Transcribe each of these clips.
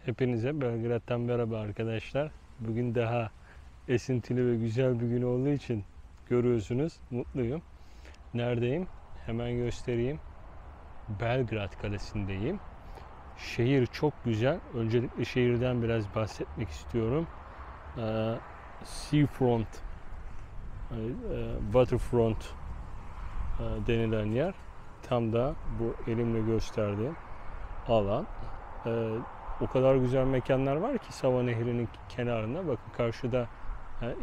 Hepinize Belgrad'dan merhaba arkadaşlar. Bugün daha esintili ve güzel bir gün olduğu için görüyorsunuz, mutluyum. Neredeyim? Hemen göstereyim. Belgrad Kalesi'ndeyim. Şehir çok güzel. Öncelikle şehirden biraz bahsetmek istiyorum. Seafront, Waterfront denilen yer. Tam da bu elimle gösterdiğim alan. O kadar güzel mekanlar var ki Sava Nehri'nin kenarında. Bakın karşıda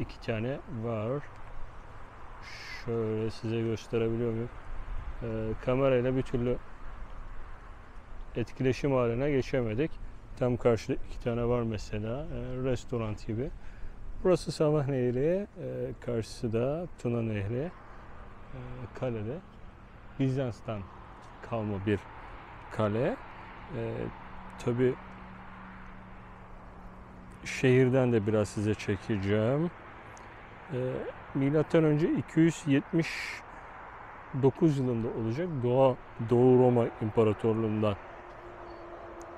iki tane var. Şöyle size gösterebiliyor muyum? Kamerayla bir türlü etkileşim haline geçemedik. Tam karşıda iki tane var mesela. Restoran gibi. Burası Sava Nehri. Karşısı da Tuna Nehri. Kalede. Bizans'tan kalma bir kale. Tabii şehirden de biraz size çekeceğim. Milattan önce 279 yılında olacak Doğu Roma İmparatorluğundan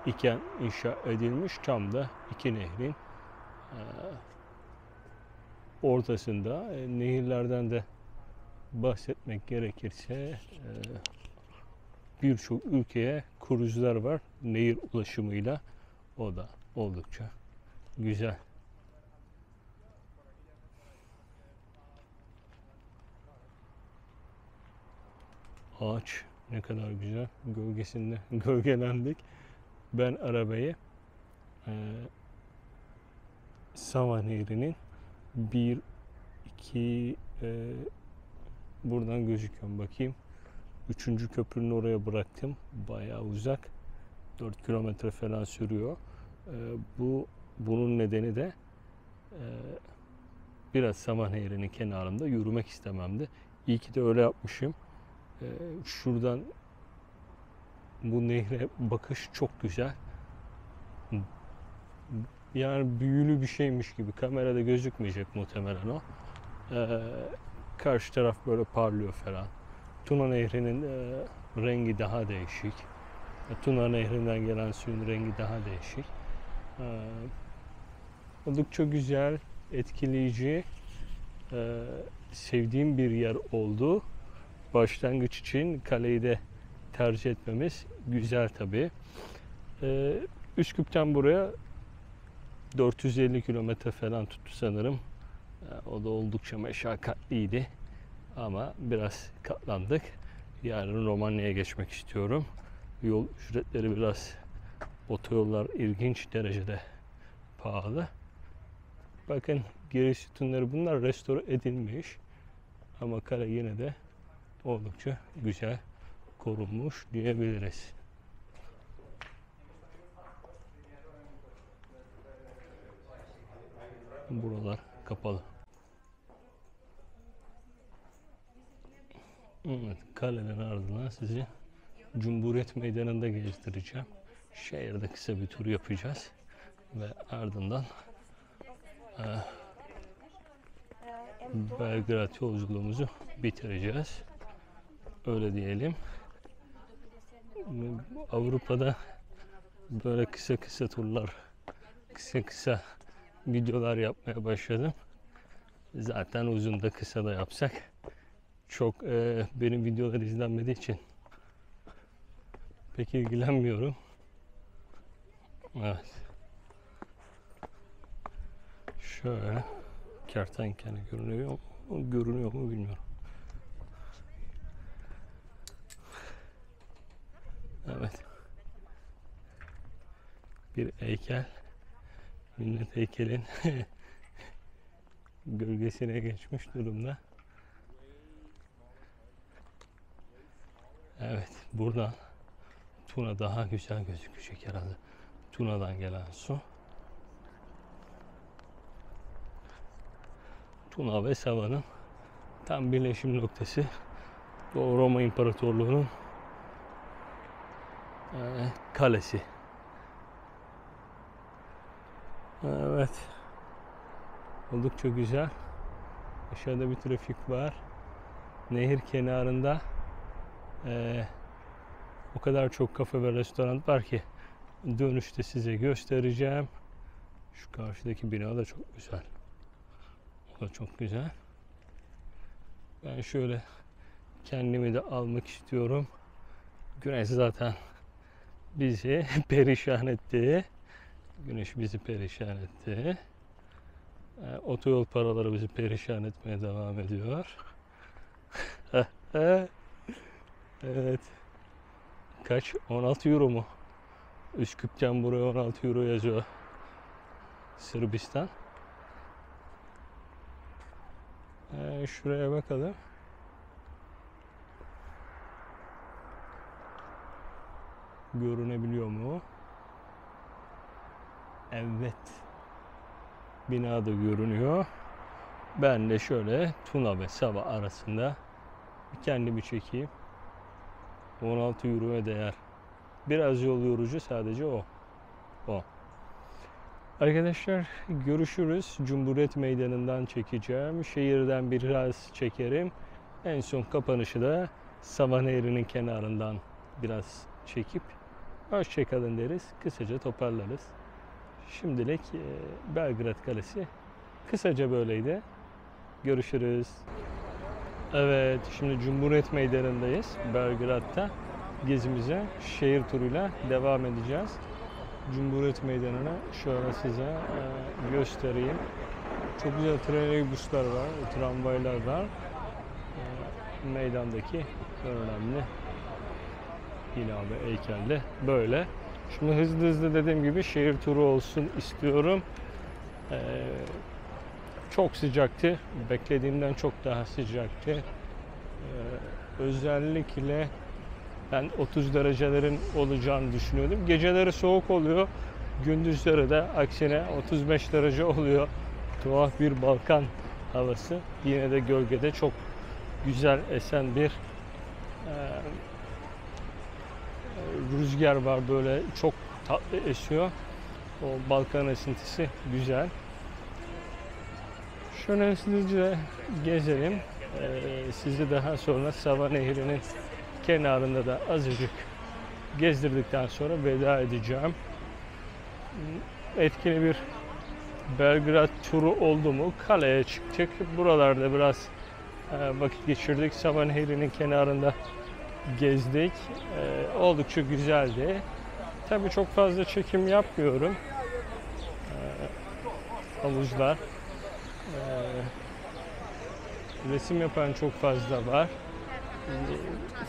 iken inşa edilmiş. Tam da iki nehrin ortasında. Nehirlerden de bahsetmek gerekirse birçok ülkeye kruzlar var nehir ulaşımıyla. O da oldukça güzel. Ağaç ne kadar güzel. Gölgesinde gölgelendik. Ben arabayı Sava Nehri'nin bir iki buradan gözüküyor bakayım. Üçüncü köprünün oraya bıraktım. Bayağı uzak. 4 kilometre falan sürüyor. Bunun nedeni de biraz Sava Nehri'nin kenarında yürümek istememdi. İyi ki de öyle yapmışım. Şuradan bu nehre bakış çok güzel. Yani büyülü bir şeymiş gibi. Kamerada gözükmeyecek muhtemelen o. Karşı taraf böyle parlıyor falan. Tuna Nehri'nin rengi daha değişik. Tuna Nehri'nden gelen suyun rengi daha değişik. Oldukça güzel, etkileyici, sevdiğim bir yer oldu. Başlangıç için kaleyi de tercih etmemiz güzel tabii. Üsküp'ten buraya 450 kilometre falan tuttu sanırım. O da oldukça meşakkatliydi. Ama biraz katlandık. Yarın Romanya'ya geçmek istiyorum. Yol ücretleri biraz, otoyollar ilginç derecede pahalı. Bakın giriş sütunları, bunlar restore edilmiş. Ama kale yine de oldukça güzel korunmuş diyebiliriz. Buralar kapalı. Evet, kalenin ardından sizi Cumhuriyet Meydanı'nda gezdireceğim. Şehirde kısa bir tur yapacağız. Ve ardından Belgrad yolculuğumuzu bitireceğiz. Öyle diyelim. Avrupa'da böyle kısa kısa turlar, kısa kısa videolar yapmaya başladım. Zaten uzun da kısa da yapsak çok benim videolar izlenmediği için pek ilgilenmiyorum. Evet. Şöyle kertenkele görünüyor mu bilmiyorum. Evet. Bir heykel. Millet heykelin gölgesine geçmiş durumda. Evet, buradan Tuna daha güzel gözükecek herhalde. Tuna'dan gelen su. Tuna ve Sava'nın tam birleşim noktası. Doğu Roma İmparatorluğu'nun kalesi. Evet. Oldukça güzel. Aşağıda bir trafik var. Nehir kenarında o kadar çok kafe ve restoran var ki Dönüşte size göstereceğim. Şu karşıdaki bina da çok güzel. O da çok güzel. Ben şöyle kendimi de almak istiyorum. Güneş zaten bizi perişan etti. Güneş bizi perişan etti. Otoyol paraları bizi perişan etmeye devam ediyor. Evet. Kaç? 16 euro mu? Üsküp'ten buraya 16 euro yazıyor. Sırbistan. Şuraya bakalım. Görünebiliyor mu? Evet. Bina da görünüyor. Ben de şöyle Tuna ve Sava arasında kendimi çekeyim. 16 euroya değer. Biraz yol yorucu, sadece o. Arkadaşlar görüşürüz. Cumhuriyet Meydanı'ndan çekeceğim. Şehirden biraz çekerim. En son kapanışı da Sava Nehri'nin kenarından biraz çekip hoşçakalın deriz. Kısaca toparlarız. Şimdilik Belgrad Kalesi kısaca böyleydi. Görüşürüz. Evet, şimdi Cumhuriyet Meydanı'ndayız. Belgrad'da gezimize şehir turuyla devam edeceğiz. Cumhuriyet Meydanı'nı şöyle size göstereyim. Çok güzel trolleybüsler var, tramvaylar var. Meydandaki önemli bina ve heykelde böyle. Şimdi hızlı dediğim gibi şehir turu olsun istiyorum. Çok sıcaktı. Beklediğimden çok daha sıcaktı. Özellikle ben 30 derecelerin olacağını düşünüyordum. Geceleri soğuk oluyor. Gündüzleri de aksine 35 derece oluyor. Tuhaf bir Balkan havası. Yine de gölgede çok güzel esen bir rüzgar var, böyle çok tatlı esiyor. O Balkan esintisi güzel. Şöyle hızlıca gezelim. Sizi daha sonra Sava Nehri'nin kenarında da azıcık gezdirdikten sonra veda edeceğim. Etkili bir Belgrad turu oldu mu? Kaleye çıktık. Buralarda biraz vakit geçirdik. Sava Nehri'nin kenarında gezdik. Oldukça güzeldi. Tabii çok fazla çekim yapmıyorum. Havuzlar. Resim yapan çok fazla var.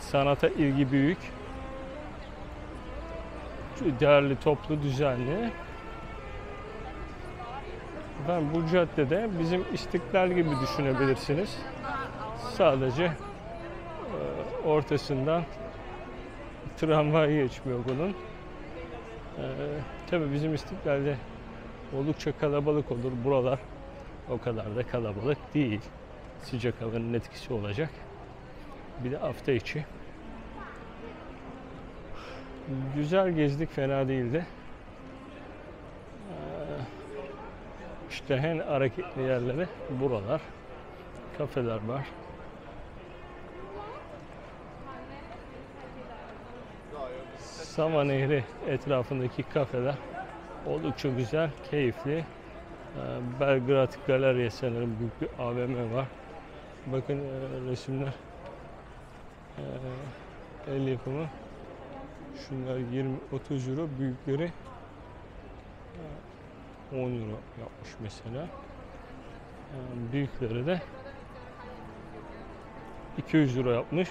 Sanata ilgi büyük. Değerli, toplu, düzenli. Bu caddede bizim İstiklal gibi düşünebilirsiniz. Sadece ortasından tramvay geçmiyor bunun. Tabii bizim İstiklal'de oldukça kalabalık olur. Buralar o kadar da kalabalık değil. Sıcak havanın etkisi olacak. Bir de hafta içi. Güzel gezdik, fena değildi. İşte en hareketli yerleri buralar. Kafeler var. Sava Nehri etrafındaki kafeler oldukça güzel, keyifli. Belgrad Galeriya sanırım büyük bir AVM var. Bakın resimler. El yapımı. Şunlar 20-30 euro, büyükleri 10 euro yapmış mesela. Büyükleri de 200 euro yapmış.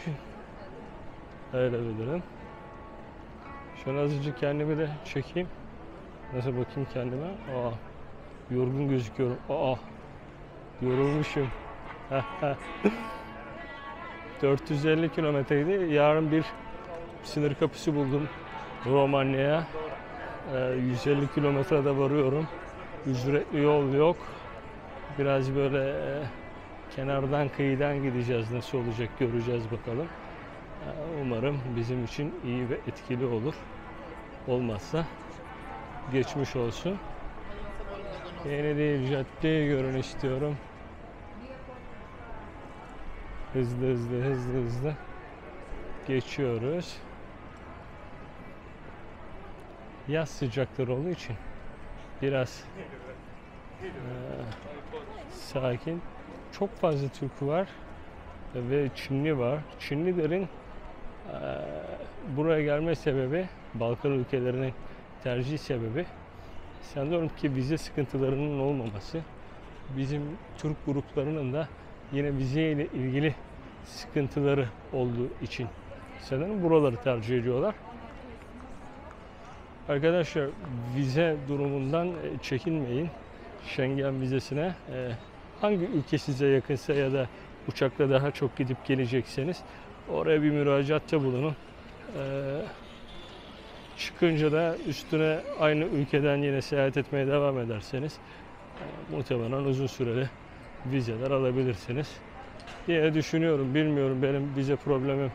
Öyle bilirim. Şöyle azıcık kendimi de çekeyim. Nasıl bakayım kendime? Yorgun gözüküyorum. Yorulmuşum. 450 kilometreydi. Yarın bir sınır kapısı buldum Romanya'ya. 150 kilometrede varıyorum. Ücretli yol yok. Biraz böyle kenardan, kıyıdan gideceğiz. Nasıl olacak göreceğiz bakalım. Umarım bizim için iyi ve etkili olur. Olmazsa geçmiş olsun. Yeni değil, caddeyi görün istiyorum. Hızlı geçiyoruz. yaz sıcakları olduğu için biraz sakin. Çok fazla Türk var ve Çinli var. Çinlilerin buraya gelme sebebi, Balkan ülkelerinin tercih sebebi sanıyorum ki vize sıkıntılarının olmaması. Bizim Türk gruplarının da yine vize ile ilgili sıkıntıları olduğu için sanırım buraları tercih ediyorlar. Arkadaşlar, vize durumundan çekinmeyin. Schengen vizesine hangi ülke size yakınsa ya da uçakla daha çok gidip gelecekseniz oraya bir müracaatta bulunun. Çıkınca da üstüne aynı ülkeden yine seyahat etmeye devam ederseniz muhtemelen uzun süreli vizeler alabilirsiniz diye düşünüyorum. Bilmiyorum, benim vize problemim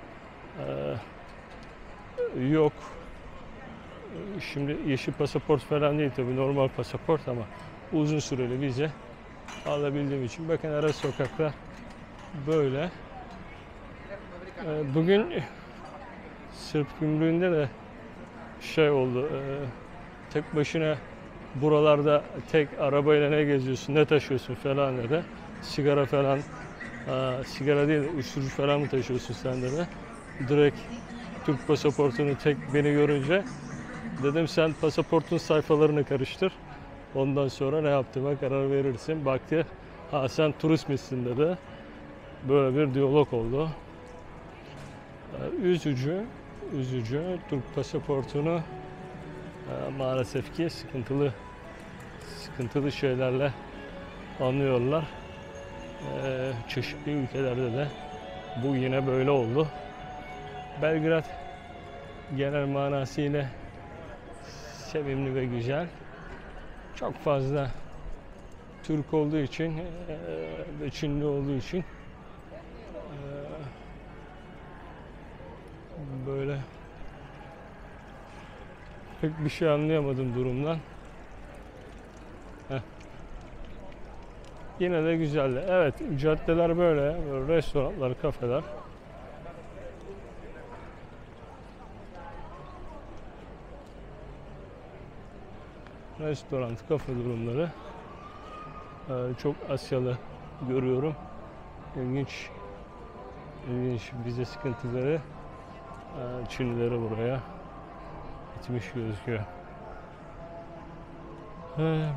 yok. Şimdi yeşil pasaport falan değil tabii, normal pasaport, ama uzun süreli vize alabildiğim için. Bakın ara sokaklar böyle. Bugün Sırp gümrüğünde de şey oldu. Tek başına buralarda tek arabayla ne geziyorsun, ne taşıyorsun falan dedi. Sigara falan, sigara değil de uyuşturucu falan mı taşıyorsun sen dedi. Direkt Türk pasaportunu tek beni görünce dedim sen pasaportun sayfalarını karıştır. Ondan sonra ne yaptığıma karar verirsin. Baktı, ha sen turist misin dedi. Böyle bir diyalog oldu. Üzücü. Türk pasaportunu maalesef ki sıkıntılı şeylerle anlıyorlar. Çeşitli ülkelerde de bu yine böyle oldu. Belgrad genel manasıyla sevimli ve güzel. Çok fazla Türk olduğu için ve Çinli olduğu için böyle pek bir şey anlayamadım durumdan. Yine de güzeldi. Evet, caddeler böyle restoranlar, kafeler. Restoran, kafe durumları. Çok Asyalı görüyorum. İlginç vize sıkıntıları. Çinlileri buraya gitmiş gözüküyor.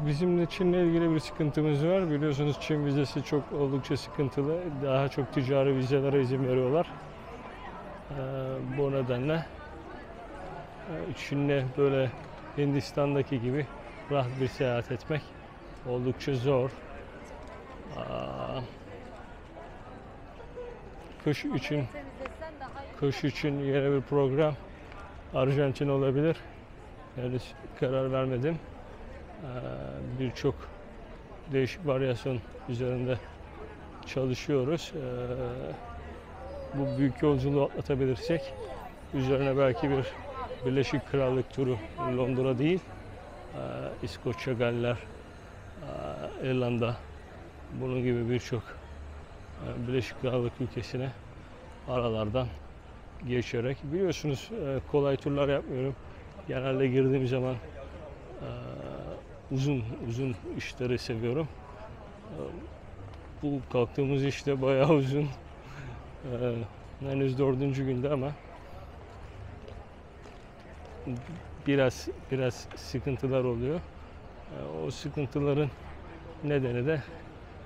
Bizim de Çin'le ilgili bir sıkıntımız var. Biliyorsunuz Çin vizesi oldukça sıkıntılı. Daha çok ticari vizelere izin veriyorlar. Bu nedenle Çin'le böyle Hindistan'daki gibi rahat bir seyahat etmek oldukça zor. Kış için yeni bir program Arjantin olabilir. Henüz karar vermedim. Birçok değişik varyasyon üzerinde çalışıyoruz. Bu büyük yolculuğu atlatabilirsek üzerine belki bir Birleşik Krallık turu, Londra değil, İskoçya, Galler, İrlanda, bunun gibi birçok Birleşik Krallık ülkesine aralardan geçerek, biliyorsunuz kolay turlar yapmıyorum. Genelde girdiğim zaman uzun işleri seviyorum. Bu kalktığımız işte bayağı uzun. Henüz 4. günde ama biraz sıkıntılar oluyor. O sıkıntıların nedeni de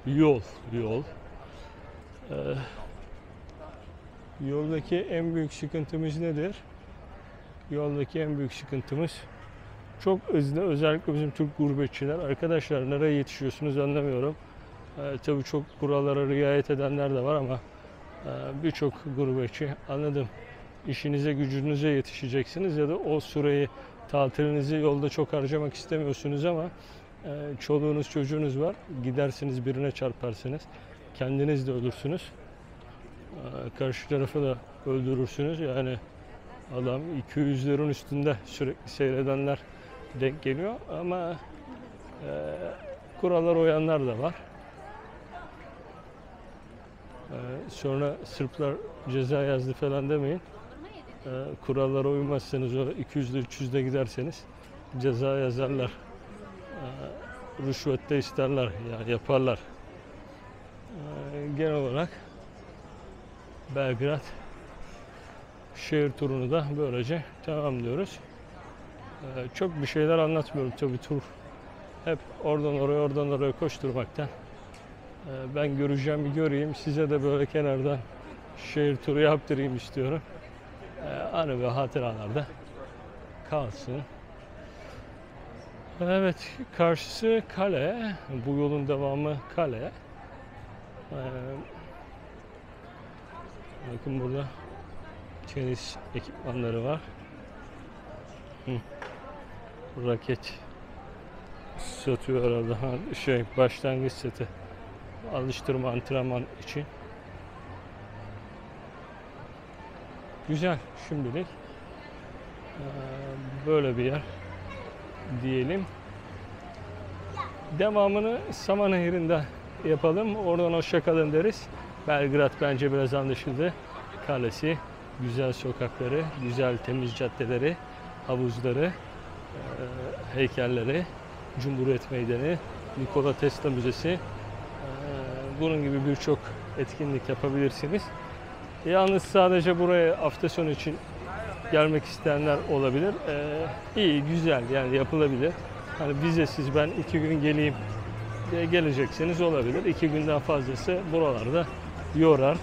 yol. Yoldaki en büyük sıkıntımız nedir? Yoldaki en büyük sıkıntımız çok hızlı, özellikle bizim Türk gurbetçiler. Arkadaşlar, nereye yetişiyorsunuz anlamıyorum. Tabii çok kurallara riayet edenler de var ama birçok gurbetçi, anladım, işinize gücünüze yetişeceksiniz ya da o süreyi, tatilinizi yolda çok harcamak istemiyorsunuz ama çoluğunuz çocuğunuz var, gidersiniz birine çarparsınız, kendiniz de ölürsünüz, karşı tarafı da öldürürsünüz. Yani adam 200'lerin üstünde sürekli seyredenler denk geliyor ama kurallara uyanlar da var. Sonra Sırplar ceza yazdı falan demeyin. Kurallara uymazsanız, 200'de 300'de giderseniz ceza yazarlar. Rüşvet de isterler, ya yaparlar. Genel olarak Belgrad şehir turunu da böylece tamamlıyoruz. Çok bir şeyler anlatmıyorum tabii, tur hep oradan oraya koşturmaktan. Ben göreceğimi göreyim, size de böyle kenardan şehir turu yaptırayım istiyorum. Anı ve hatıralarda kalsın. Evet, karşısı kale. Bu yolun devamı kale. Bakın burada tenis ekipmanları var. Raket satıyor herhalde. Başlangıç seti. Alıştırma, antrenman için. Güzel şimdilik. Böyle bir yer diyelim. Devamını Sava Nehri'nde yapalım. Oradan hoşça kalın deriz. Belgrad bence biraz anlaşıldı. Kalesi, güzel sokakları, güzel temiz caddeleri, havuzları, heykelleri, Cumhuriyet Meydanı, Nikola Tesla Müzesi. Bunun gibi birçok etkinlik yapabilirsiniz. Yalnız sadece buraya hafta sonu için gelmek isteyenler olabilir. İyi, güzel, yani yapılabilir. Hani vizesiz ben 2 gün geleyim diye gelecekseniz olabilir. 2 günden fazlası buralarda yorar.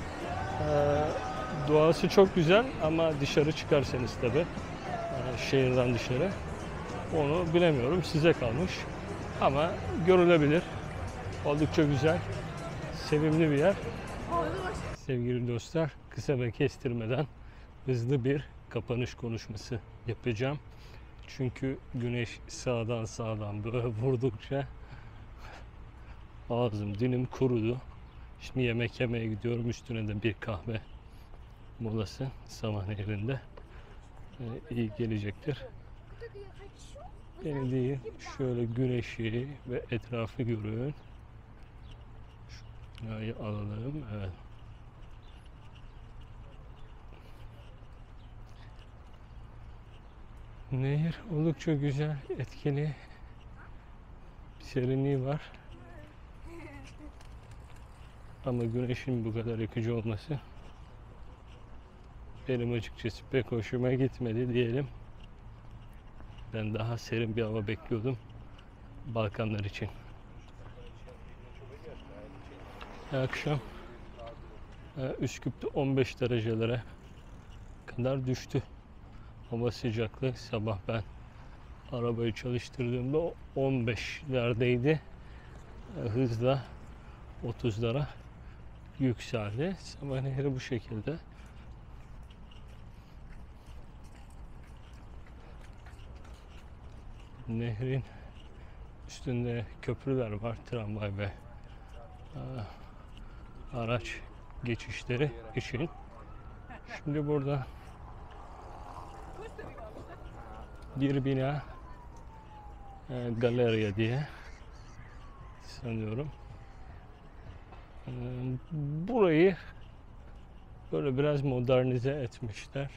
Doğası çok güzel ama dışarı çıkarsanız tabii, şehirden dışarı, onu bilemiyorum, size kalmış. Ama görülebilir. Oldukça güzel, sevimli bir yer. Sevgili dostlar, kısa ve kestirmeden hızlı bir kapanış konuşması yapacağım. Çünkü güneş sağdan böyle vurdukça ağzım, dilim kurudu. Şimdi yemek yemeye gidiyorum. Üstüne de bir kahve molası Sava Nehri'nde. İyi gelecektir. Beni değil, şöyle güneşi ve etrafı görün. Şurayı alalım. Evet. Nehir oldukça güzel, etkili. Bir serinliği var. Ama güneşin bu kadar yakıcı olması benim açıkçası pek hoşuma gitmedi diyelim. Ben daha serin bir hava bekliyordum Balkanlar için. Akşam Üsküp'te 15 derecelere kadar düştü hava sıcaklığı. Sabah ben arabayı çalıştırdığımda 15'lerdeydi. Hızla 30'lara yükseldi. Sava Nehri bu şekilde. Nehrin üstünde köprüler var, tramvay ve araç geçişleri için. Şimdi burada bir bina, Galleria diye sanıyorum. Burayı böyle biraz modernize etmişler.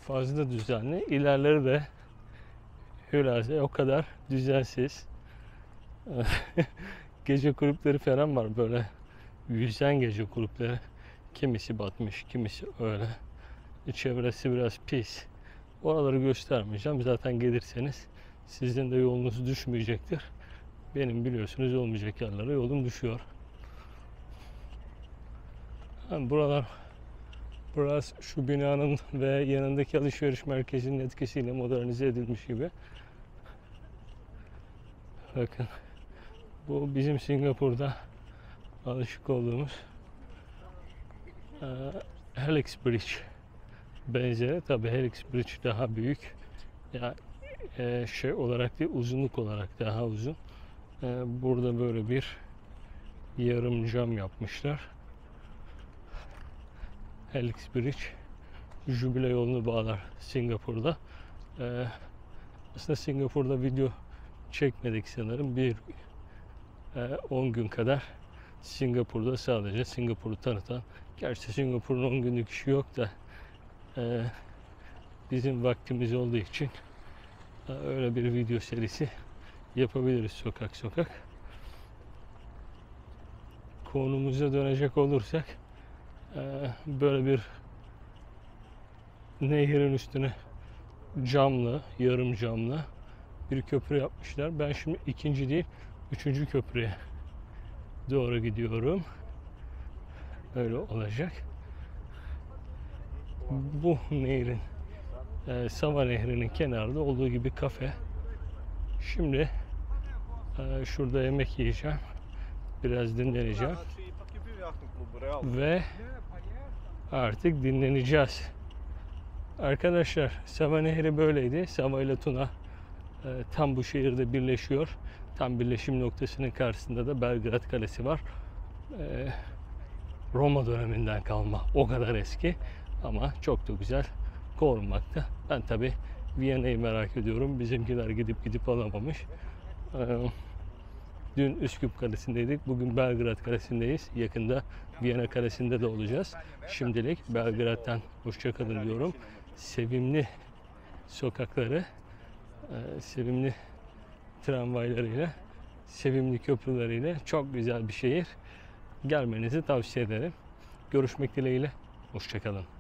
Fazla düzenli. İlerleri de hülasa o kadar düzensiz. Gece kulüpleri falan var, böyle yüzen gece kulüpleri. Kimisi batmış, kimisi öyle. Çevresi biraz pis. Oraları göstermeyeceğim. Zaten gelirseniz sizin de yolunuz düşmeyecektir. Benim biliyorsunuz olmayacak yerlere yolum düşüyor. Yani buralar biraz şu binanın ve yanındaki alışveriş merkezinin etkisiyle modernize edilmiş gibi. Bakın, bu bizim Singapur'da alışık olduğumuz Helix Bridge benzeri. Tabii Helix Bridge daha büyük. Ya şey olarak değil, uzunluk olarak daha uzun. Burada böyle bir yarım cam yapmışlar. Helix Bridge Jubile yolunu bağlar Singapur'da. Aslında Singapur'da video çekmedik sanırım. 10 gün kadar Singapur'da sadece Singapur'u tanıtan, gerçi Singapur'un 10 günlük işi yok da bizim vaktimiz olduğu için öyle bir video serisi yapabiliriz sokak sokak. Konumuza dönecek olursak böyle bir nehrin üstüne camlı, yarım camlı bir köprü yapmışlar. Ben şimdi ikinci değil, üçüncü köprüye doğru gidiyorum. Öyle olacak. Bu nehrin, Sava Nehri'nin kenarında olduğu gibi kafe. Şimdi şurada yemek yiyeceğim. Biraz dinleneceğim. Ve artık dinleneceğiz. Arkadaşlar, Sava Nehri böyleydi. Sava ile Tuna tam bu şehirde birleşiyor. Tam birleşim noktasının karşısında da Belgrad Kalesi var. Roma döneminden kalma. O kadar eski ama çok da güzel korunmakta. Ben tabi Viyana'yı merak ediyorum. Bizimkiler gidip alamamış. Dün Üsküp Kalesi'ndeydik. Bugün Belgrad Kalesi'ndeyiz. Yakında Viyana Kalesi'nde de olacağız. Şimdilik Belgrad'dan hoşça kalın diyorum. Sevimli sokakları, sevimli tramvaylarıyla, sevimli köprüleriyle çok güzel bir şehir. Gelmenizi tavsiye ederim. Görüşmek dileğiyle. Hoşça kalın.